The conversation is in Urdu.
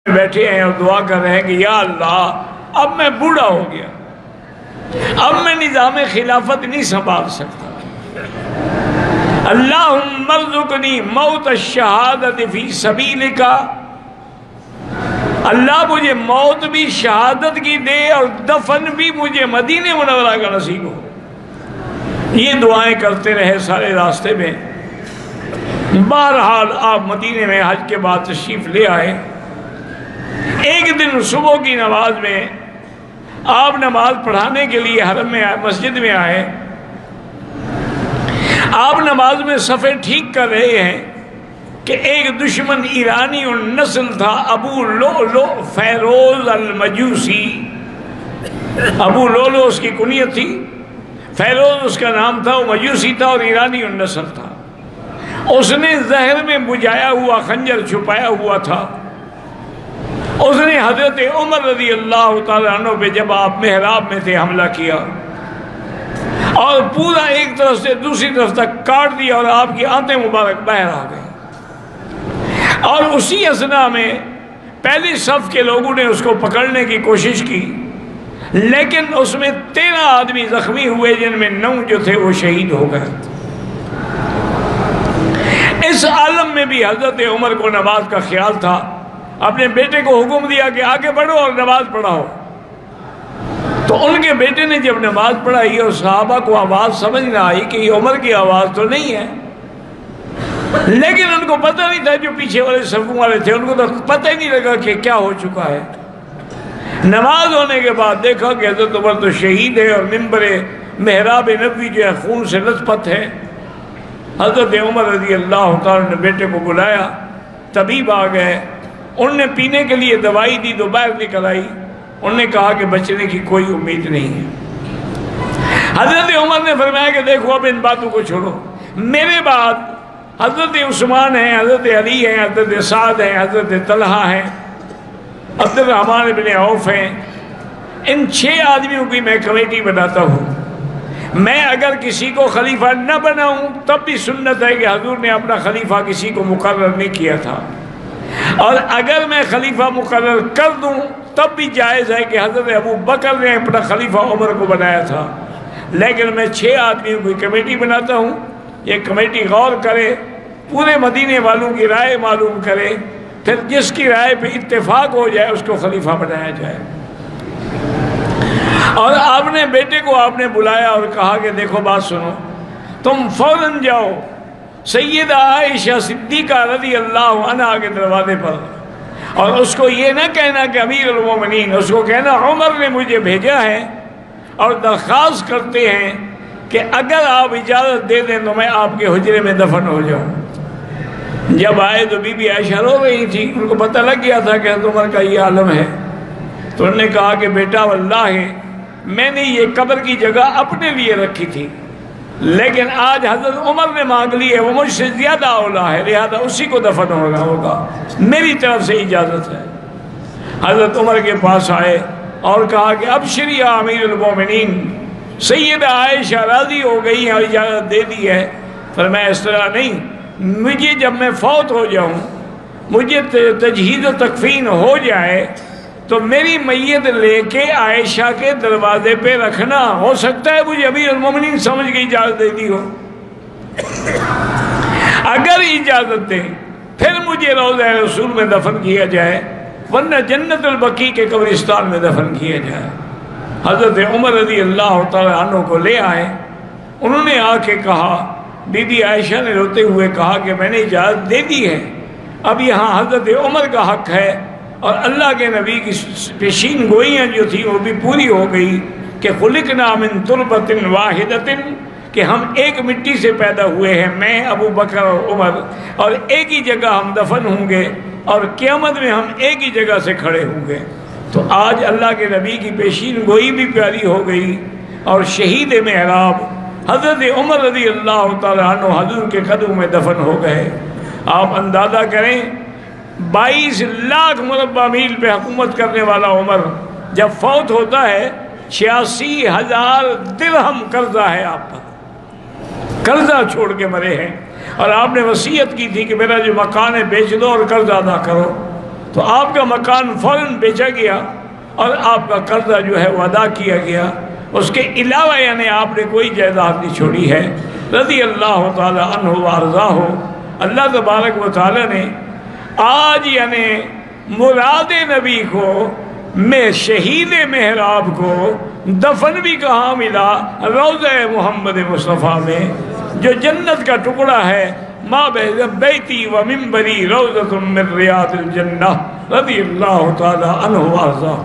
بیٹھے ہیں اور دعا کر رہے ہیں کہ یا اللہ اب میں بوڑھا ہو گیا، اب میں نظام خلافت نہیں سنبھال سکتا، اللہم ارزقنی موت الشہادت فی سبیلک، اللہ مجھے موت بھی شہادت کی دے اور دفن بھی مجھے مدینہ منورہ کا نصیب ہو۔ یہ دعائیں کرتے رہے سارے راستے میں۔ بہرحال آپ مدینے میں حج کے بعد تشریف لے آئے۔ ایک دن صبح کی نماز میں آپ نماز پڑھانے کے لیے حرم میں مسجد میں آئے۔ آپ نماز میں صفیں ٹھیک کر رہے ہیں کہ ایک دشمن ایرانی النسل تھا، ابو لؤلؤ فیروز المجوسی۔ ابو لؤلؤ اس کی کنیت تھی، فیروز اس کا نام تھا، وہ مجوسی تھا اور ایرانی النسل تھا۔ اس نے زہر میں بجھایا ہوا خنجر چھپایا ہوا تھا۔ اس نے حضرت عمر رضی اللہ تعالیٰ عنہ پہ جب آپ محراب میں تھے حملہ کیا اور پورا ایک طرف سے دوسری طرف تک کاٹ دیا اور آپ کی آنتیں مبارک باہر آ گئی۔ اور اسی اثنا میں پہلی صف کے لوگوں نے اس کو پکڑنے کی کوشش کی، لیکن اس میں 13 آدمی زخمی ہوئے، جن میں 9 جو تھے وہ شہید ہو گئے۔ اس عالم میں بھی حضرت عمر کو نماز کا خیال تھا۔ اپنے بیٹے کو حکم دیا کہ آگے بڑھو اور نماز پڑھاؤ۔ تو ان کے بیٹے نے جب نماز پڑھائی اور صحابہ کو آواز سمجھ نہ آئی کہ یہ عمر کی آواز تو نہیں ہے، لیکن ان کو پتہ نہیں تھا، جو پیچھے والے صفوں والے تھے ان کو تو پتہ ہی نہیں لگا کہ کیا ہو چکا ہے۔ نماز ہونے کے بعد دیکھا کہ حضرت عمر تو شہید ہے اور منبر محراب نبوی جو ہے خون سے لت پت ہے۔ حضرت عمر رضی اللہ تعالیٰ نے بیٹے کو بلایا، طبیب آ گئے، انہوں نے پینے کے لیے دوائی دی تو باہر نکل آئی۔ انہوں نے کہا کہ بچنے کی کوئی امید نہیں ہے۔ حضرت عمر نے فرمایا کہ دیکھو اب ان باتوں کو چھوڑو، میرے بعد حضرت عثمان ہیں، حضرت علی ہیں، حضرت سعد ہیں، حضرت طلحہ ہیں، عبد الرحمن بن عوف ہیں، ان 6 آدمیوں کی میں کمیٹی بناتا ہوں۔ میں اگر کسی کو خلیفہ نہ بناؤں تب بھی سنت ہے کہ حضور نے اپنا خلیفہ کسی کو مقرر نہیں کیا تھا، اور اگر میں خلیفہ مقرر کر دوں تب بھی جائز ہے کہ حضرت ابو بکر نے اپنا خلیفہ عمر کو بنایا تھا، لیکن میں 6 آدمیوں کی کمیٹی بناتا ہوں۔ یہ کمیٹی غور کرے، پورے مدینے والوں کی رائے معلوم کرے، پھر جس کی رائے پہ اتفاق ہو جائے اس کو خلیفہ بنایا جائے۔ اور آپ نے بیٹے کو آپ نے بلایا اور کہا کہ دیکھو بات سنو، تم فوراً جاؤ سیدہ عائشہ صدیقہ رضی اللہ عنہا کے دروازے پر، اور اس کو یہ نہ کہنا کہ امیر المومنین، اس کو کہنا عمر نے مجھے بھیجا ہے اور درخواست کرتے ہیں کہ اگر آپ اجازت دے دیں تو میں آپ کے حجرے میں دفن ہو جاؤں۔ جب آئے تو بی بی عائشہ رو رہی تھی، ان کو پتہ لگ گیا تھا کہ حضرت عمر کا یہ عالم ہے۔ تو انہوں نے کہا کہ بیٹا واللہ میں نے یہ قبر کی جگہ اپنے لیے رکھی تھی، لیکن آج حضرت عمر نے مانگ لی ہے، وہ مجھ سے زیادہ اولا ہے، لہذا اسی کو دفن ہوگا، میری طرف سے اجازت ہے۔ حضرت عمر کے پاس آئے اور کہا کہ ابشری یا امیر المومنین، سیدہ عائشہ راضی ہو گئی ہیں اور اجازت دے دی ہے۔ فرمایا اس طرح نہیں، مجھے جب میں فوت ہو جاؤں، مجھے تجہیز و تکفین ہو جائے تو میری میت لے کے عائشہ کے دروازے پہ رکھنا، ہو سکتا ہے مجھے امیر المومنین سمجھ کے اجازت دے دی ہو۔ اگر اجازت دیں پھر مجھے روضہ رسول میں دفن کیا جائے، ورنہ جنت البقیع کے قبرستان میں دفن کیا جائے۔ حضرت عمر رضی اللہ تعالیٰ عنہ کو لے آئے، انہوں نے آ کے کہا، بی بی عائشہ نے روتے ہوئے کہا کہ میں نے اجازت دے دی ہے، اب یہاں حضرت عمر کا حق ہے، اور اللہ کے نبی کی پیشین گوئیاں جو تھیں وہ بھی پوری ہو گئی کہ خلقنا من تربۃ واحدۃ، کہ ہم ایک مٹی سے پیدا ہوئے ہیں، میں ابو بکر اور عمر، اور ایک ہی جگہ ہم دفن ہوں گے اور قیامت میں ہم ایک ہی جگہ سے کھڑے ہوں گے۔ تو آج اللہ کے نبی کی پیشین گوئی بھی پیاری ہو گئی، اور شہید محراب حضرت عمر رضی اللہ تعالیٰ عنہ حضور کے قدموں میں دفن ہو گئے۔ آپ اندازہ کریں 22 لاکھ مربع میل پہ حکومت کرنے والا عمر جب فوت ہوتا ہے 86,000 درہم قرضہ ہے آپ پر، قرضہ چھوڑ کے مرے ہیں، اور آپ نے وصیت کی تھی کہ میرا جو مکان ہے بیچ دو اور قرض ادا کرو۔ تو آپ کا مکان فوراً بیچا گیا اور آپ کا قرضہ جو ہے وہ ادا کیا گیا، اس کے علاوہ یعنی آپ نے کوئی جائیداد نہیں چھوڑی ہے۔ رضی اللہ تعالی عنہ وارضاہ، اللہ تبارک و تعالی نے آج یعنی مراد نبی کو میں شہید محراب کو دفن بھی کہاں ملا؟ روضہ محمد مصطفیٰ میں، جو جنت کا ٹکڑا ہے، ما بین بیتی و منبری روضۃ من ریاض الجنہ، رضی اللہ تعالی عنہ وارضاہ۔